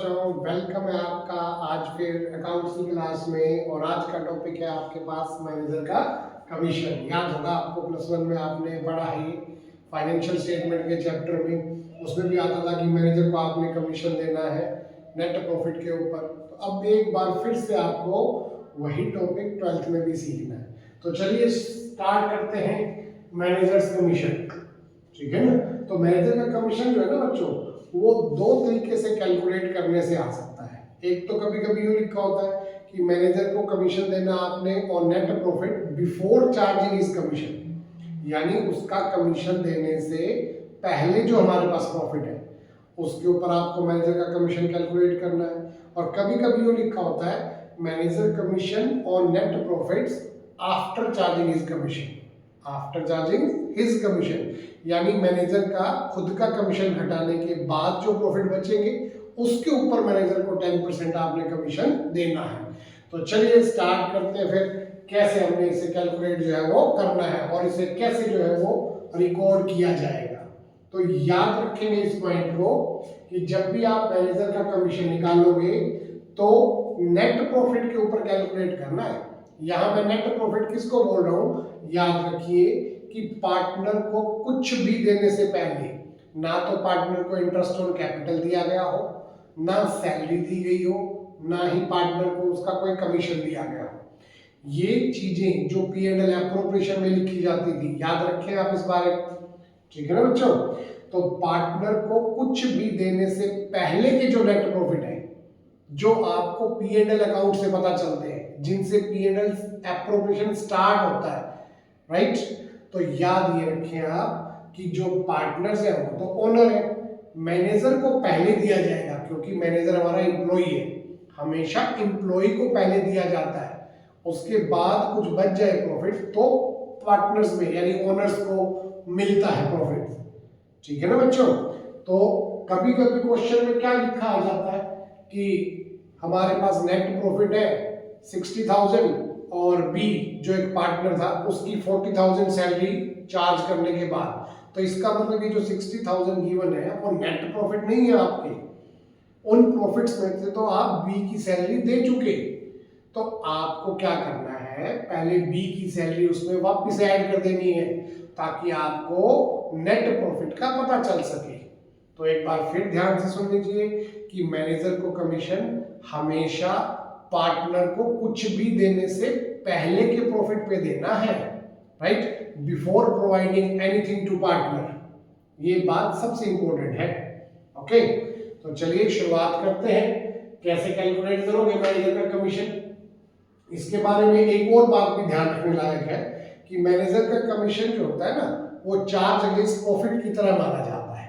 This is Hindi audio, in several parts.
बच्चों, वेलकम है आपका आज फिर अकाउंट्स की क्लास में। और आज का टॉपिक है आपके पास मैनेजर का कमीशन। याद होगा आपको प्लस वन में आपने पढ़ा है फाइनेंशियल स्टेटमेंट के चैप्टर में, उसमें भी आता था कि मैनेजर को आपने कमीशन देना है नेट प्रॉफिट के ऊपर। तो अब एक बार फिर से आपको वही टॉपिक 12th में भी सीखना है। तो चलिए स्टार्ट करते हैं मैनेजर्स कमीशन, ठीक है ना। तो मैनेजर का कमीशन जो है ना बच्चों, वो दो तरीके से कैलकुलेट करने से आ सकता है। एक तो कभी कभी यूँ लिखा होता है कि मैनेजर को कमीशन देना आपने और net profit before charging is commission, यानी उसका कमीशन देने से पहले जो हमारे पास प्रॉफिट है उसके ऊपर आपको मैनेजर का कमीशन कैलकुलेट करना है। और कभी कभी यूँ लिखा होता है manager commission on net profits after charging is commission, after charging his commission, यानी मैनेजर का खुद का कमीशन घटाने के बाद जो प्रॉफिट बचेंगे उसके ऊपर मैनेजर को 10% आपने कमीशन देना है। तो चलिए स्टार्ट करते हैं फिर कैसे हमने इसे कैलकुलेट जो है वो करना है और इसे कैसे जो है वो रिकॉर्ड किया जाएगा। तो याद रखेंगे इस पॉइंट को कि जब भी आप मैनेजर का कमीशन निकालोगे तो नेट प्रॉफिट के ऊपर कैलकुलेट करना है। यहां मैं नेट प्रॉफिट किसको बोल रहा हूं, याद रखिए कि पार्टनर को कुछ भी देने से पहले ना तो पार्टनर को इंटरेस्ट ऑन कैपिटल दिया गया हो, ना सैलरी दी गई हो, ना ही पार्टनर को उसका कोई कमीशन दिया गया हो। ये चीजें जो P&L एप्रोप्रिएशन में लिखी जाती थी, याद रखें आप इस बारे में, ठीक है ना बच्चों। तो पार्टनर को कुछ भी देने से पहले के जो नेट प्रॉफिट है, जो आपको P&L अकाउंट से पता चलते हैं, जिनसे P&L एप्रोप्रिएशन स्टार्ट होता है, राइट। तो याद ये रखें आप कि जो पार्टनर्स है वो तो ओनर है, मैनेजर को पहले दिया जाएगा क्योंकि मैनेजर हमारा एम्प्लॉय है, हमेशा एम्प्लॉय को पहले दिया जाता है। उसके बाद कुछ बच जाए प्रॉफिट तो पार्टनर्स में यानी ओनर्स को मिलता है प्रॉफिट, ठीक है ना बच्चों। तो कभी कभी क्वेश्चन में क्या लिखा आ जाता है कि हमारे पास नेट प्रॉफिट है 60,000 और बी जो एक पार्टनर था उसकी 40,000 सैलरी चार्ज करने के बाद, तो इसका मतलब ये जो 60,000 गिवन है वो नेट प्रॉफिट नहीं है आपके, उन प्रॉफिट्स में से तो आप बी की सैलरी दे चुके। तो आपको क्या करना है, पहले बी की सैलरी उसमें वापस ऐड कर देनी है ताकि आपको नेट प्रॉफिट का पता चल सके। तो एक बार फिर ध्यान से सुन लीजिए कि मैनेजर को कमीशन हमेशा पार्टनर को कुछ भी देने से पहले के प्रॉफिट पे देना है, right, before providing anything to partner. ये बात सबसे इंपॉर्टेंट है, ओके। तो चलिए शुरुआत करते हैं, कैसे कैलकुलेट करोगे मैनेजर का कमीशन। इसके बारे में एक और बात भी ध्यान रखने लायक है कि मैनेजर का कमीशन जो होता है ना वो चार्ज अगेंस्ट प्रॉफिट की तरह माना जाता है,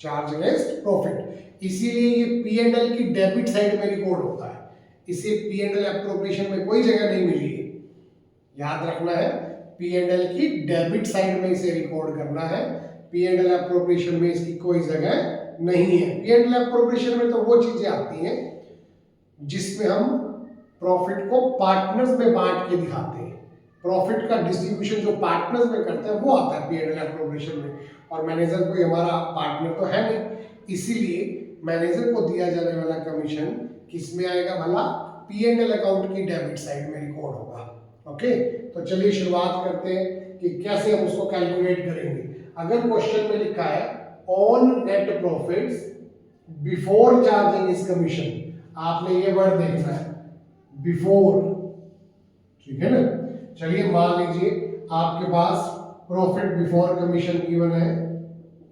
चार्ज अगेंस्ट प्रॉफिट। इसीलिए ये P&L की डेबिट साइड में रिकॉर्ड होता है, इसे P&L एप्रोप्रिएशन में कोई जगह नहीं मिली है। याद रखना है P&L की डेबिट साइड में इसे रिकॉर्ड करना है, P&L एप्रोप्रिएशन में इसकी कोई जगह नहीं है। P&L एप्रोप्रिएशन में तो वो चीजें आती हैं जिसमें हम प्रॉफिट को पार्टनर्स में बांट के दिखाते हैं, प्रॉफिट का डिस्ट्रीब्यूशन जो पार्टनर्स में करते हैं वो आता है P&L एप्रोप्रिएशन में। और मैनेजर कोई हमारा पार्टनर तो है नहीं, इसीलिए मैनेजर को दिया जाने वाला कमीशन किस में आएगा भला, P&L अकाउंट की डेबिट साइड में रिकॉर्ड होगा, ओके। तो चलिए शुरुआत करते हैं कि कैसे हम उसको कैलकुलेट करेंगे। अगर क्वेश्चन में लिखा है on net profits before charging is commission, आपने ये वर्ड देखना है बिफोर, ठीक है ना। चलिए मान लीजिए आपके पास प्रॉफिट बिफोर कमीशन गिवन है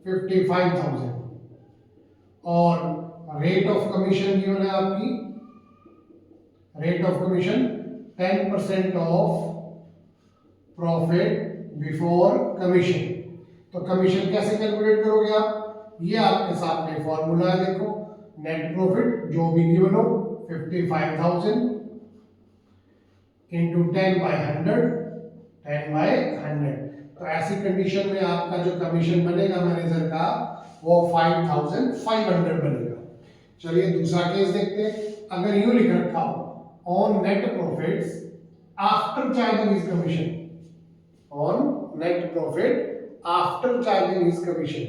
55,000 और रेट ऑफ कमीशन गिवन है आपकी, rate of commission 10% of profit before commission. तो कमीशन कैसे कैलकुलेट करोगे आप, ये आपके सामने फॉर्मूला है, देखो नेट प्रॉफिट जो भी गिवन हो 55,000 इंटू 10/100, 10/100। तो ऐसी कंडीशन में आपका जो कमीशन बनेगा मैनेजर का वो 5,500 बनेगा। चलिए दूसरा केस देखते हैं। अगर यूं लिख रखा हो on net profits after charging is commission, on net profit after charging is commission,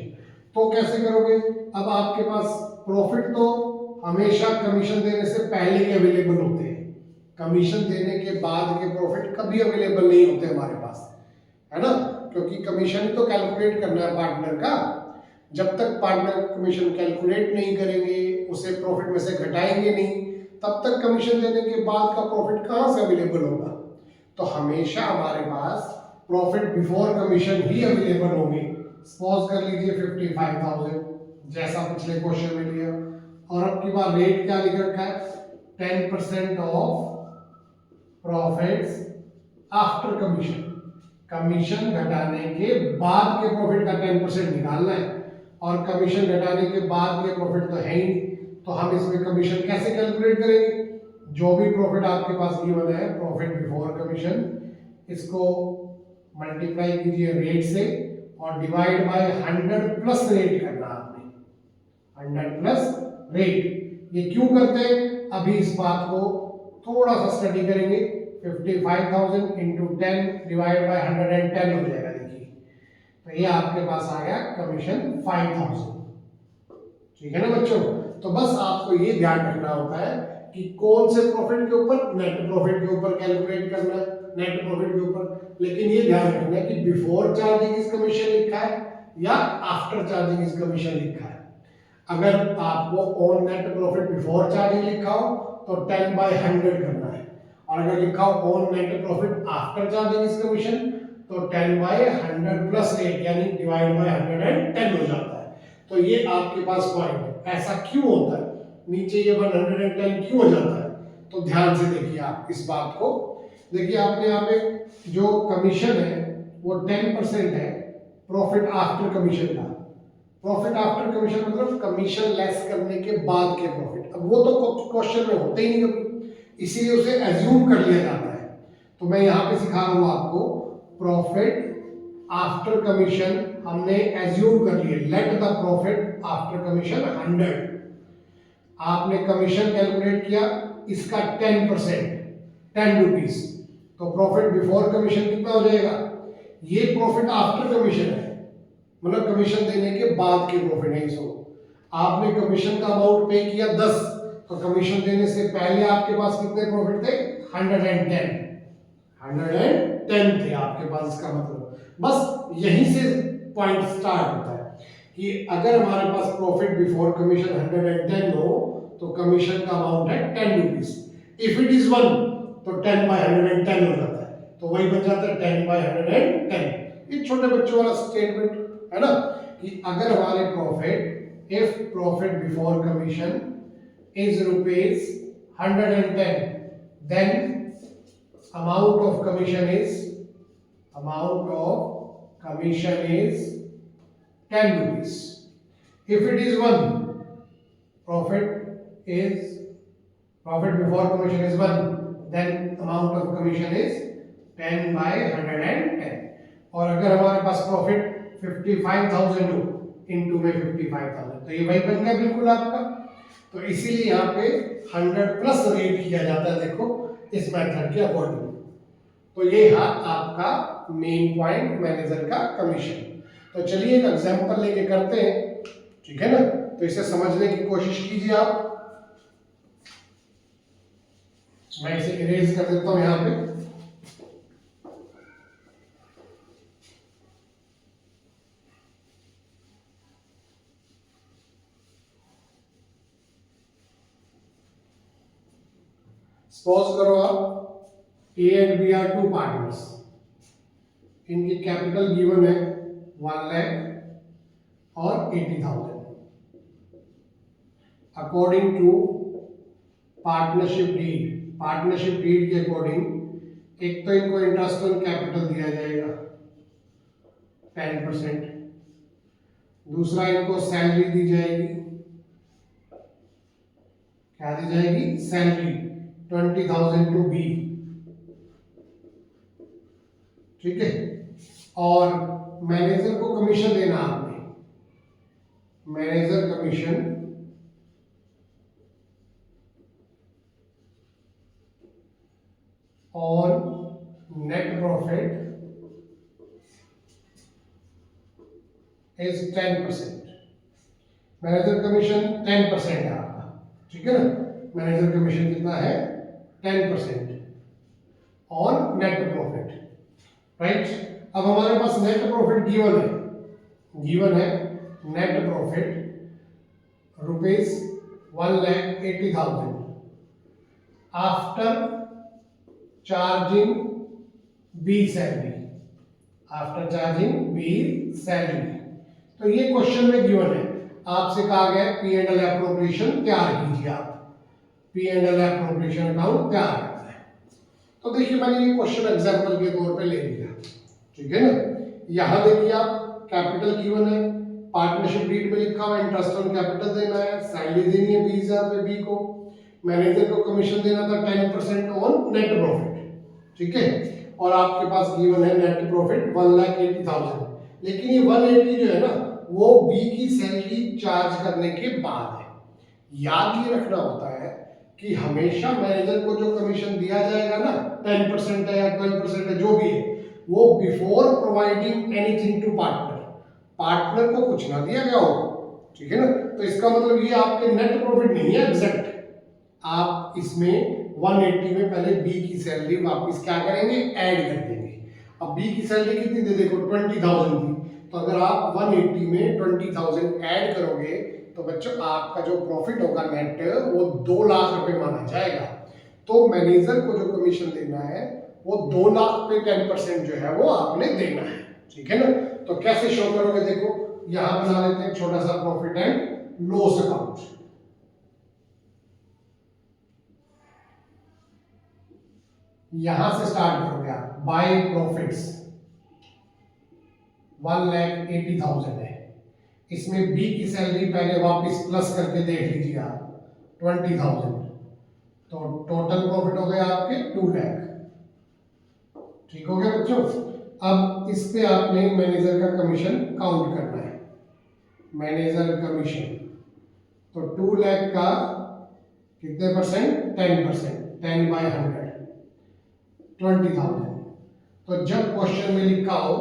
तो कैसे करोगे। अब आपके पास प्रॉफिट तो हमेशा कमीशन देने से पहले के अवेलेबल होते हैं, कमीशन देने के बाद के प्रॉफिट कभी अवेलेबल नहीं होते हमारे पास, है ना, क्योंकि कमीशन तो कैलकुलेट करना है पार्टनर का। जब तक पार्टनर कमीशन कैलकुलेट नहीं करेंगे, उसे प्रॉफिट में से घटाएंगे नहीं, तब तक कमीशन देने के बाद का प्रॉफिट कहाँ से अवेलेबल होगा। तो हमेशा हमारे पास प्रॉफिट बिफोर कमीशन ही अवेलेबल होंगे। सपोज कर लीजिए 55,000 जैसा पिछले क्वेश्चन में लिया, और अब की बार रेट क्या लिख रखा है, 10% of profits after commission, commission घटाने के बाद के प्रॉफिट का 10% निकालना है, और कमीशन घटाने के बाद के प्रॉफिट तो है ही नहीं, तो हम इसमें कमीशन कैसे कैलकुलेट करेंगे। जो भी प्रॉफिट आपके पास गिवन है प्रॉफिट बिफोर कमीशन, इसको मल्टीप्लाई कीजिए रेट से और डिवाइड बाय 100 प्लस रेट करना आपने, 100 प्लस रेट। ये क्यों करते हैं, अभी इस बात को थोड़ा सा स्टडी करेंगे। 55,000 इंटू 10 डिवाइड बाय 110 हो जाएगा। देखिए तो ये आपके पास आ गया कमीशन 5,000। ठीक है ना बच्चों, तो बस आपको ये ध्यान रखना होता है कि कौन से प्रॉफिट के ऊपर, नेट प्रॉफिट के ऊपर कैलकुलेट करना है, नेट प्रॉफिट के ऊपर। लेकिन ये ध्यान रखना है कि बिफोर चार्जिंग इज कमीशन लिखा है या आफ्टर चार्जिंग इज कमीशन लिखा है। अगर आपको on net profit before charging लिखा हो तो 10/100 करना है, और अगर लिखा हो on net profit after charging is commission तो 10/100 प्लस 8 यानी डिवाइड बाय 110 हो जाता है। तो ये आपके पास पॉइंट है। ऐसा क्यों होता है, नीचे ये 110 क्यों हो जाता है, तो ध्यान से देखिए आप इस बात को। देखिए आपने यहाँ पे जो कमीशन है वो 10% है प्रॉफिट आफ्टर कमीशन का। प्रॉफिट आफ्टर कमीशन मतलब कमीशन लेस करने के बाद के प्रॉफिट। अब वो तो क्वेश्चन में होते ही नहीं कभी, इसीलिए उसे एज्यूम कर लिया जाता है। तो मैं यहाँ पे सिखा रहा हूँ आपको प्रॉफिट आफ्टर कमीशन हमने एज्यूम कर लिए, let the profit after commission 100। आपने कमीशन कैलकुलेट किया इसका 10%, 10 रुपीज, तो प्रॉफिट बिफोर कमीशन कितना हो जाएगा, ये प्रॉफिट आफ्टर कमीशन है, मतलब कमीशन देने के बाद के प्रॉफिट है। इसको आपने कमीशन का अमाउंट पे किया 10, तो कमीशन देने से पहले आपके पास कितने प्रॉफिट थे, 110 थे आपके पास। इसका मतलब बस यहीं से पॉइंट स्टार्ट होता है कि अगर हमारे पास प्रॉफिट बिफोर कमीशन 110 हो तो कमीशन का अमाउंट है 10 रुपीज। इफ इट इज 1 तो 10/110 हो जाता है, तो वही बन जाता है 10/110। ये छोटे बच्चों वाला स्टेटमेंट है ना, कि अगर हमारे profit, if profit before commission is rupees 110, then amount of commission is 10 rupees. If it is 1, profit before commission is 1, then amount of commission is 10/110। और अगर हमारे पास प्रॉफिट 55,000 हो इंटू में 55,000 तो ये वही बन गया बिल्कुल आपका। तो इसीलिए यहाँ पे 100 प्लस रेट किया जाता है, देखो इस मेथड के अकॉर्डिंग। तो ये है आपका मेन पॉइंट मैनेजर का कमीशन। तो चलिए एक एग्जांपल लेके करते हैं, ठीक है ना, तो इसे समझने की कोशिश कीजिए आप। मैं इसे इरेज कर देता हूं यहां पे। सपोज करो आप A and B are two partners, इनकी कैपिटल गिवन है 1 लाख और 80,000। अकॉर्डिंग टू पार्टनरशिप डीड के अकॉर्डिंग एक तो इनको इंटरेस्ट ऑन कैपिटल दिया जाएगा 10%, दूसरा इनको सैलरी दी जाएगी, क्या दी जाएगी, सैलरी 20,000 टू बी, ठीक है। और मैनेजर को कमीशन देना आपने, manager commission on net profit is 10%। Manager commission 10% है आपका, ठीक है ना। मैनेजर कमीशन कितना है 10% ऑन नेट प्रॉफिट, राइट। अब हमारे पास नेट प्रॉफिट गिवन है net profit ₹1,80,000 after charging B salary. तो ये क्वेश्चन में गिवन है, आपसे कहा गया पी एंड एल एप्रोप्रिएशन तैयार कीजिए, आप P and L appropriation account तैयार करना है। तो देखिए मैंने ये क्वेश्चन एग्जांपल के तौर पे ले लिया, ठीक है ना। यहां देखिए आप कैपिटल गिवन है, पार्टनरशिप डीड में लिखा हुआ इंटरेस्ट ऑन कैपिटल देना है, सैलरी देनी है 20,000 रुपए बी को, मैनेजर को कमीशन देना था 10% ऑन नेट प्रॉफिट, ठीक है। और आपके पास गिवन है नेट प्रॉफिट 1,80,000, लेकिन ये 180 जो है ना वो बी की सैलरी चार्ज करने के बाद है। याद ये रखना होता है कि हमेशा मैनेजर को जो कमीशन दिया जाएगा ना 10% है या 12% है जो भी है, वो before providing anything to partner को कुछ ना दिया गया हो, ठीक है ना। तो इसका मतलब ये आपके नेट प्रॉफिट नहीं है एग्जैक्ट, आप इसमें 180 में पहले बी की सैलरी वापस क्या करेंगे ऐड कर देंगे। अब बी की सैलरी कितनी दे देखो 20,000 थी, तो अगर आप 180 में 20,000 ऐड करोगे तो बच्चों आपका जो प्रॉफिट होगा नेट वो 2 लाख रुपए माना जाएगा। तो मैनेजर को जो कमीशन देना है वो 2 लाख पे 10% जो है वो आपने देना है, ठीक है ना। तो कैसे शो करोगे देखो, यहां बना लेते हैं छोटा सा प्रॉफिट एंड लॉस अकाउंट। यहां से स्टार्ट करोगे आप, बाय प्रॉफिट्स 1,80,000 है, इसमें बी की सैलरी पहले वापस प्लस करके देख लीजिए आप 20,000, तो टोटल प्रॉफिट हो गया आपके 2 लाख, ठीक हो गया बच्चों। अब इस पे आपने मैनेजर का कमीशन काउंट करना है, मैनेजर कमीशन, तो 2 लाख का कितने परसेंट 10%, 10/100 20,000। तो जब क्वेश्चन में लिखा हो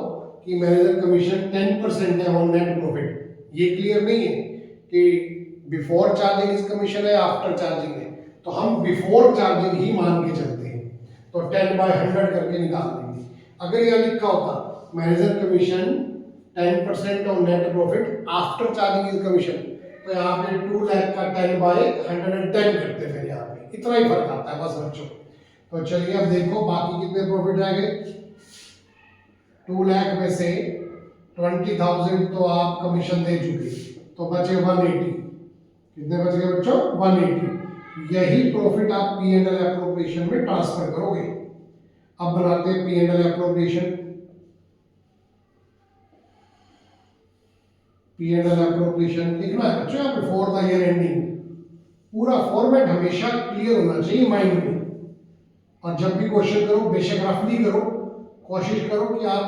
कि मैनेजर कमीशन 10% है ऑन नेट प्रॉफिट, ये क्लियर नहीं है कि बिफोर चार्जिंग इस कमीशन है आफ्टर चार्जिंग है, तो हम बिफोर चार्जिंग ही मान के चलते हैं, तो 10/100 करके निकाल देंगे। अगर यह लिखा होता manager commission 10% on net profit after charging इस कमीशन, तो यहाँ पे 2 लाख का 10/110 करते, फिर यहाँ पे इतना ही फर्क आता है बस बच्चों। तो चलिए अब देखो बाकी कितने प्रॉफिट रह गए, 2 लाख में से 20,000 तो आप कमीशन दे चुके, तो बचे 180, कितने बच गए बच्चों 180। यही प्रॉफिट आप पी एंड एल एप्रोप्रिएशन में ट्रांसफर करोगे। अब बनाते हैं P and L appropriation, P and L appropriation लिखना है बच्चों यहाँ पे फॉर द ईयर एंडिंग, पूरा फॉर्मेट हमेशा क्लियर होना चाहिए माइंड में, और जब भी क्वेश्चन करो बेशक रफली करो, कोशिश करो कि आप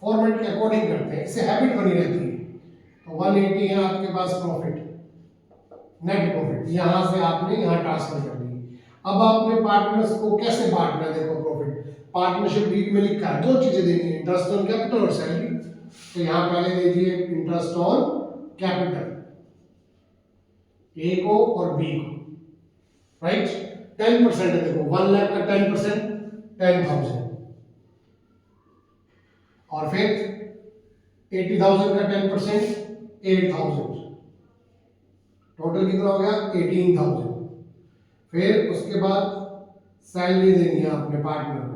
फॉर्मेट के अकॉर्डिंग करते हैं, इससे हैबिट बनी रहती है। तो 180 है आपके पास प्रॉफिट, नेट प्रॉफिट, यहां से आपने यहां ट्रांसफर कर दी। अब आपने पार्टनर्स को कैसे बांटना है देखो, प्रॉफिट पार्टनरशिप डीड में लिखा है 2 चीजें देनी है, इंटरेस्ट ऑन कैपिटल और सैलरी। तो यहां पहले दीजिए इंटरेस्ट ऑन कैपिटल ए को और बी को, राइट। 10% है देखो, 1 लाख का 10% 10,000, और फिर 80,000 का 10% 8,000, टोटल कितना हो गया 18,000। फिर उसके बाद सैलरी देनी है आपने पार्टनर को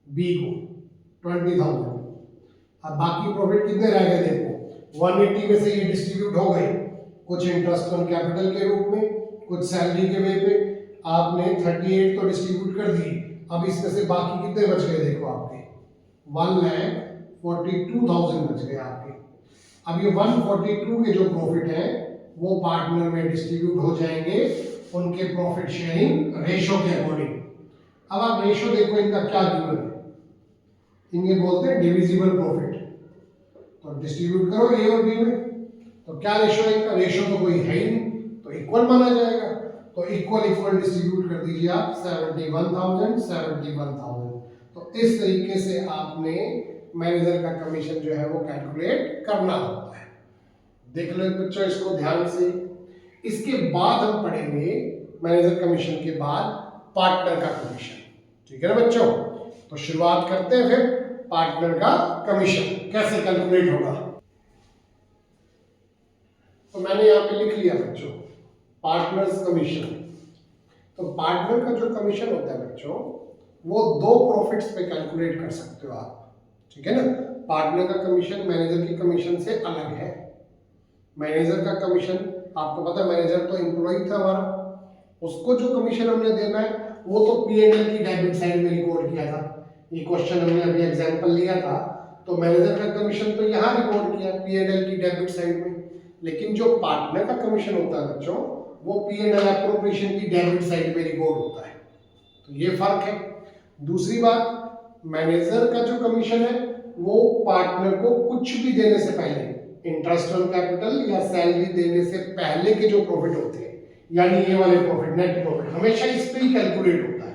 बी को 20,000। अब बाकी प्रॉफिट कितने रह गए देखो, 180 में से ये डिस्ट्रीब्यूट हो गए, कुछ इंटरेस्ट ऑन कैपिटल के रूप में, कुछ सैलरी के वे पे, आपने 38 तो डिस्ट्रीब्यूट कर दी। अब इसमें से बाकी कितने बच गए देखो आपके 1,42,000 बच गए आपके। अब ये 142 के जो प्रॉफिट है वो पार्टनर में डिस्ट्रीब्यूट हो जाएंगे उनके प्रॉफिट शेयरिंग रेशो के अकॉर्डिंग। अब आप रेशो देखो इनका क्या गिवन है, इन्हें बोलते हैं डिविजिबल प्रॉफिट, तो डिस्ट्रीब्यूट करो ए और बी में, तो क्या रेशो है इनका, रेशो तो कोई है ही नहीं, तो इक्वल माना जाएगा, तो इक्वल डिस्ट्रीब्यूट कर दीजिए आप 71,000। तो इस तरीके से आपने मैनेजर का कमीशन जो है वो कैलकुलेट करना होता है। देख लो बच्चों इसको ध्यान से, इसके बाद हम पढ़ेंगे मैनेजर कमीशन के बाद पार्टनर का कमीशन। ठीक है ना बच्चों, तो शुरुआत करते हैं फिर पार्टनर का कमीशन कैसे कैलकुलेट होगा। तो मैंने यहाँ पे लिख लिया बच्चों पार्टनर्स कमीशन। तो पार्टनर का जो कमीशन होता है बच्चों वो दो प्रॉफिट्स पे कैलकुलेट कर सकते हो आप। ठीक है ना, पार्टनर का कमीशन मैनेजर के कमीशन से अलग है। मैनेजर का कमीशन आपको पता है, मैनेजर तो एम्प्लॉय था हमारा, उसको जो कमीशन हमने देना है वो तो P&L की डेबिट साइड में रिकॉर्ड किया था। ये क्वेश्चन हमने अभी एग्जांपल लिया था, तो मैनेजर का कमीशन तो यहाँ रिकॉर्ड किया P&L की डेबिट साइड में, लेकिन जो पार्टनर का कमीशन होता है बच्चों वो P&L एप्रोप्रिएशन की डेबिट साइड में रिकॉर्ड होता है। तो ये फर्क है। दूसरी बात, मैनेजर का जो कमीशन है वो पार्टनर को कुछ भी देने से पहले, इंटरेस्ट ऑन कैपिटल या सैलरी देने से पहले के जो प्रॉफिट होते हैं, यानी ये वाले प्रॉफिट, नेट प्रॉफिट, हमेशा इस पे ही कैलकुलेट होता है।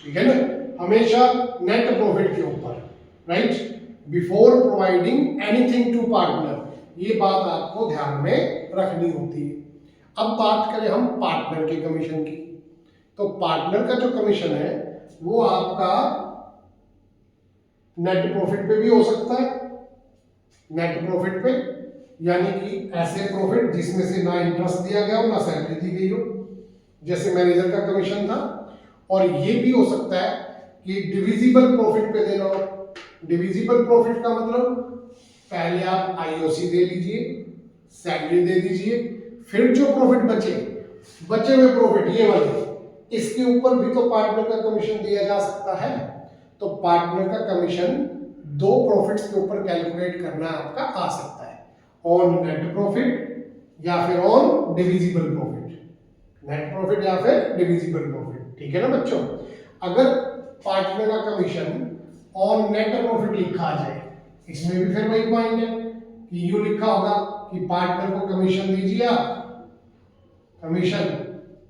ठीक है ना, हमेशा नेट प्रॉफिट के ऊपर, right, before providing anything to partner. ये बात आपको ध्यान में रखनी होती है। अब बात करें हम पार्टनर के कमीशन की, तो पार्टनर का जो कमीशन है वो आपका नेट प्रॉफिट पे भी हो सकता है, नेट प्रॉफिट पे, यानी कि ऐसे प्रॉफिट जिसमें से ना इंटरेस्ट दिया गया हो ना सैलरी दी गई हो, जैसे मैनेजर का कमीशन था। और ये भी हो सकता है कि डिविजिबल प्रॉफिट पे देना हो। डिविजिबल प्रॉफिट का मतलब पहले आप आईओसी दे लीजिए, सैलरी दे दीजिए, फिर जो प्रॉफिट बचे हुए प्रॉफिट ये वाले, इसके ऊपर भी तो पार्टनर का कमीशन दिया जा सकता है। तो पार्टनर का कमीशन दो प्रॉफिट्स के ऊपर कैलकुलेट करना आपका आ सकता है, ऑन नेट प्रॉफिट या फिर on divisible profit, net profit या फिर डिविजिबल प्रॉफिट। ठीक है ना बच्चों, अगर पार्टनर का कमीशन ऑन नेट प्रॉफिट लिखा आ जाए, इसमें भी फिर वही पॉइंट है कि यूं लिखा होगा कि पार्टनर को कमीशन दीजिए आप, commission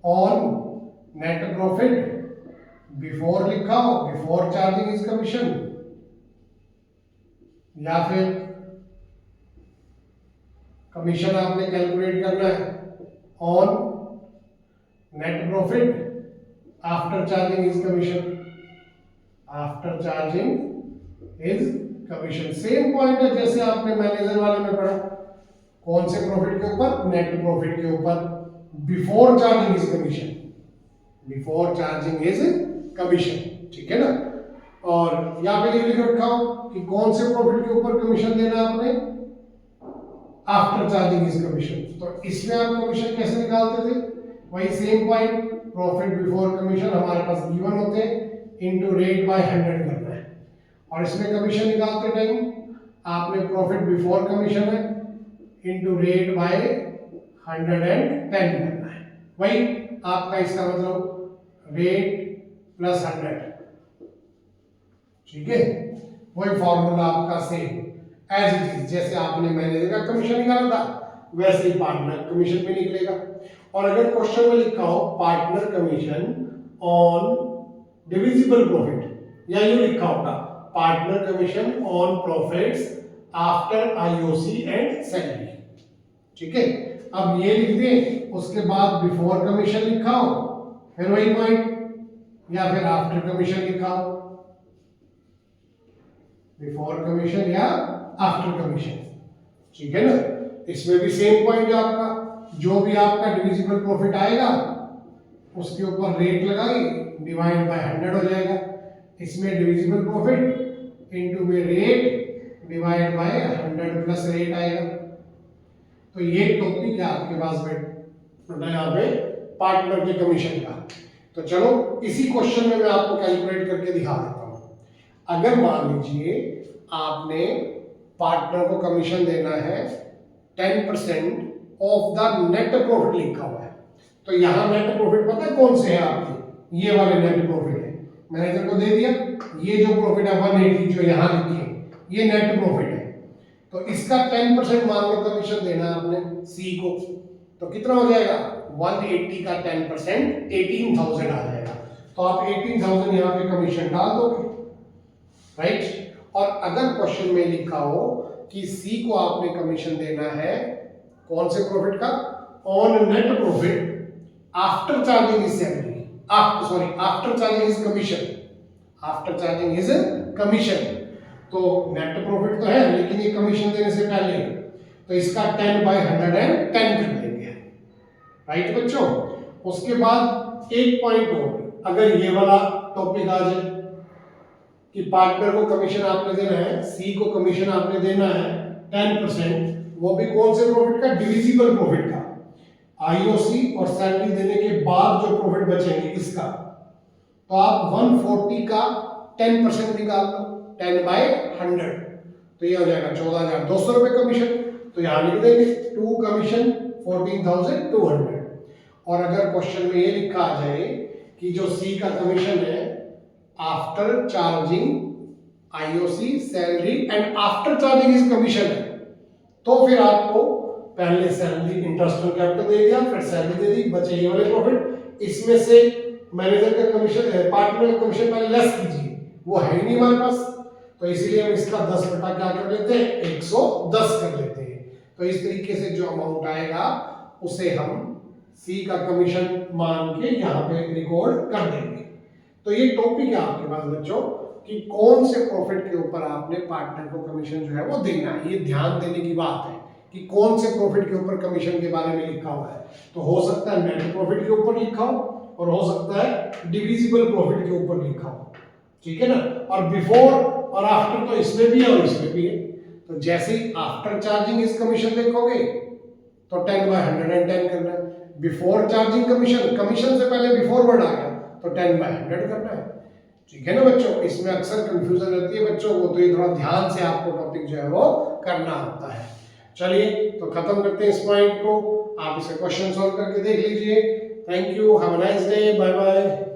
on net profit, before लिखा हो बिफोर चार्जिंग इज कमीशन, या फिर कमीशन आपने कैलकुलेट करना है on net profit after charging is commission, after charging is commission. Same point है जैसे आपने मैनेजर वाले में पढ़ा, कौन से प्रॉफिट के ऊपर, नेट प्रॉफिट के ऊपर, before charging is commission, before charging is commission. ठीक है ना, और यहाँ पे लिख रखा हो कि कौन से प्रॉफिट के ऊपर कमीशन देना आपने, आफ्टर चार्जिंग इज कमीशन। तो इसमें आप कमीशन कैसे निकालते थे, वही same point, profit before commission हमारे पास गिवन होते हैं, इनटू रेट बाय 100 करना है। और इसमें कमीशन निकालते टाइम आपने प्रॉफिट बिफोर कमीशन है इनटू रेट बाय 110 करना है। वही आपका इसका मतलब रेट प्लस 100। ठीक है, वही फॉर्मूला आपका सेम एज इट इज, जैसे आपने मैनेजर का कमीशन निकाला था वैसे ही पार्टनर कमीशन भी निकलेगा। और अगर क्वेश्चन में लिखा हो partner commission on divisible profit, या यूं लिखा होगा partner commission on profits after IOC and salary. ठीक है, अब ये लिख दें, उसके बाद बिफोर कमीशन लिखा हो, फिर वही पॉइंट, या फिर आफ्टर कमीशन लिखा हो, बिफोर कमीशन या आफ्टर कमीशन। ठीक है ना, इसमें भी सेम पॉइंट है आपका, जो भी आपका डिविजिबल प्रॉफिट आएगा उसके ऊपर रेट लगाई, डिवाइड बाय 100 हो जाएगा। इसमें डिविजिबल प्रॉफिट इनटू में rate divide by 100 plus rate आएगा। तो ये टॉपिक है आपके पास में यहाँ पे पार्टनर के कमीशन का। तो चलो इसी क्वेश्चन में मैं आपको कैलकुलेट करके दिखा देता हूँ। अगर मान लीजिए आपने पार्टनर को कमीशन देना है 10% ऑफ द नेट प्रॉफिट लिखा हुआ है, तो यहाँ नेट प्रॉफिट पता है कौन से है आपके, ये वाले नेट प्रॉफिट है, मैनेजर को दे दिया। ये जो प्रॉफिट है 180 जो यहाँ लिखे ये नेट प्रॉफिट है, तो इसका 10% मान लो कमीशन देना है आपने सी को, तो कितना हो जाएगा 180 का 10% 18,000 आ जाएगा। तो आप 18,000 यहाँ पे कमीशन डाल दोगे, राइट। और अगर क्वेश्चन में लिखा हो कि सी को आपने कमीशन देना है कौन से प्रॉफिट का, on net profit after charging is salary, after charging is commission, after charging is commission. तो नेट प्रॉफिट तो है लेकिन ये कमीशन देने से पहले, तो इसका 10/110 कर लेंगे, राइट बच्चों। उसके बाद एक पॉइंट और, अगर ये वाला टॉपिक आ जाए कि पार्टनर को कमीशन आपने देना है, सी को कमीशन आपने देना है 10%, वो भी कौन से प्रॉफिट का, डिविजिबल प्रॉफिट का, आईओसी और सैलरी देने के बाद जो प्रॉफिट बचेंगे इसका, तो आप 140 का 10% निकाल लो, 10/100, तो ये हो जाएगा 14,200 रुपए कमीशन। तो यहां लिख देंगे 2 कमीशन 14,200। और अगर क्वेश्चन में ये लिखा आ जाए कि जो सी का कमीशन है after charging IOC salary and after charging is commission है, तो फिर आपको पहले सैलरी इंटरेस्ट ऑन कैपिटल दे दिया, फिर सैलरी दे दी, बचे ये वाले प्रॉफिट, इसमें से मैनेजर का कमीशन, पार्टनर का कमीशन पहले लेस कीजिए, वो है ही नहीं हमारे पास, तो इसीलिए हम इसका 10 बटा क्या कर लेते हैं, 110 कर लेते हैं। तो इस तरीके से जो अमाउंट आएगा उसे हम सी का कमीशन मान के यहाँ पे रिकॉर्ड कर देंगे। तो ये टॉपिक है आपके पास बच्चों कि कौन से प्रॉफिट के ऊपर आपने पार्टनर को कमीशन जो है वो देना है। ये ध्यान देने की बात है कि कौन से प्रॉफिट के ऊपर कमीशन के बारे में लिखा हुआ है। तो हो सकता है नेट प्रॉफिट के ऊपर लिखा हो और हो सकता है डिविजिबल प्रॉफिट के ऊपर लिखा हो, ठीक है ना। और बिफोर और आफ्टर तो इसमें भी है और इसमें भी है। तो जैसे ही आफ्टर चार्जिंग इस कमीशन देखोगे तो 10/110 करना है, बिफोर चार्जिंग कमीशन, कमीशन से पहले बिफोर वर्ड आ गया तो 10/100 करना है, ठीक है ना बच्चों। इसमें अक्सर कंफ्यूजन रहती है बच्चों को, तो ये थोड़ा ध्यान से आपको टॉपिक जो है वो करना होता है। चलिए तो खत्म करते हैं इस पॉइंट को, आप इसे क्वेश्चन सॉल्व करके देख लीजिए। Thank you, have a nice day, bye bye.